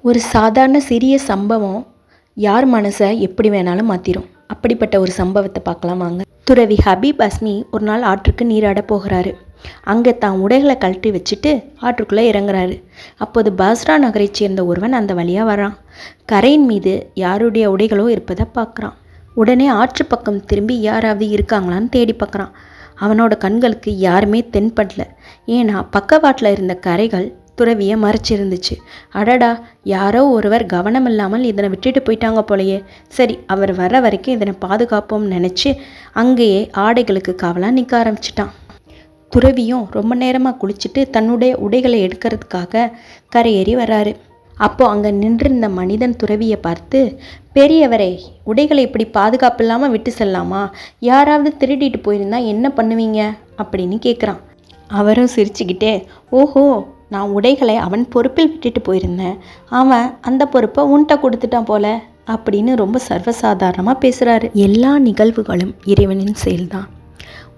ஒரு சாதாரண சிறிய சம்பவம் யார் மனசை எப்படி வேணாலும் மாற்றிடும். அப்படிப்பட்ட ஒரு சம்பவத்தை பார்க்கலாம் வாங்க. துறவி ஹபீப் அஸ்மி ஒரு நாள் ஆற்றுக்கு நீராட போகிறாரு. அங்கே தான் உடைகளை கழட்டி வச்சுட்டு ஆற்றுக்குள்ளே இறங்குறாரு. அப்போது பாஸ்ரா நகரைச் சேர்ந்த ஒருவன் அந்த வழியாக வரான். கரையின் மீது யாருடைய உடைகளோ இருப்பதை பார்க்குறான். உடனே ஆற்று பக்கம் திரும்பி யாராவது இருக்காங்களான்னு தேடி பார்க்குறான். அவனோட கண்களுக்கு யாருமே தென்படல. ஏன்னா பக்கவாட்டில் இருந்த கரைகள் துறவியை மறைச்சிருந்துச்சு. அடடா, யாரோ ஒருவர் கவனம் இல்லாமல் இதனை விட்டுட்டு போயிட்டாங்க போலையே. சரி, அவர் வர வரைக்கும் இதனை பாதுகாப்போம்னு நினச்சி அங்கேயே ஆடைகளுக்கு காவலாக நிற்க ஆரம்பிச்சிட்டான். துறவியும் ரொம்ப நேரமாக குளிச்சுட்டு தன்னுடைய உடைகளை எடுக்கிறதுக்காக கரையேறி வராரு. அப்போது அங்கே நின்றிருந்த மனிதன் துறவியை பார்த்து, பெரியவரே, உடைகளை இப்படி பாதுகாப்பு இல்லாமல் விட்டு செல்லலாமா? யாராவது திருடிட்டு போயிருந்தா என்ன பண்ணுவீங்க அப்படின்னு கேட்குறான். அவரும் சிரிச்சுக்கிட்டே, ஓஹோ, நான் உடைகளை அவன் பொறுப்பில் விட்டுட்டு போயிருந்தேன், அவன் அந்த பொறுப்பை உன்கிட்ட கொடுத்துட்டான் போல அப்படின்னு ரொம்ப சர்வசாதாரணமாக பேசுகிறாரு. எல்லா நிகழ்வுகளும் இறைவனின் செயல்தான்.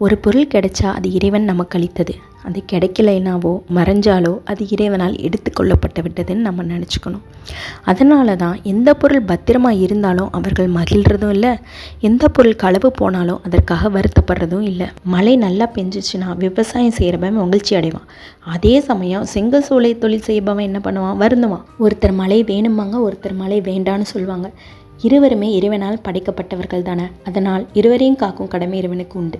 ஒரு பொருள் கிடைச்சா அது இறைவன் நமக்கு அளித்தது. அது கிடைக்கலைனாவோ மறைஞ்சாலோ அது இறைவனால் எடுத்துக்கொள்ளப்பட்டு விட்டதுன்னு நம்ம நினச்சிக்கணும். அதனால தான் எந்த பொருள் பத்திரமாக இருந்தாலும் அவர்கள் மகிழ்கிறதும் இல்லை, எந்த பொருள் களவு போனாலும் அதற்காக வருத்தப்படுறதும் இல்லை. மழை நல்லா பெஞ்சிச்சுன்னா விவசாயம் செய்கிறவன் மகிழ்ச்சி அடைவான். அதே சமயம் செங்கல் சூளை தொழில் செய்பவன் என்ன பண்ணுவான்? வருந்துவான். ஒருத்தர் மழை வேணுமாங்க, ஒருத்தர் மழை வேண்டான்னு சொல்லுவாங்க. இருவருமே இறைவனால் படைக்கப்பட்டவர்கள் தானே. அதனால் இருவரையும் காக்கும் கடமை இறைவனுக்கு உண்டு.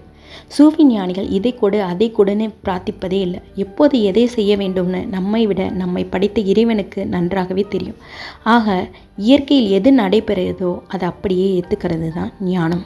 சூஃபி ஞானிகள் இதை கொடு அதை கொடுன்னு பிரார்த்திப்பதே இல்லை. எப்போது எதை செய்ய வேண்டும்னு நம்மை விட நம்மை படைத்த இறைவனுக்கு நன்றாகவே தெரியும். ஆக இயற்கையில் எது நடைபெறுதோ அதை அப்படியே ஏற்றுக்கிறது தான் ஞானம்.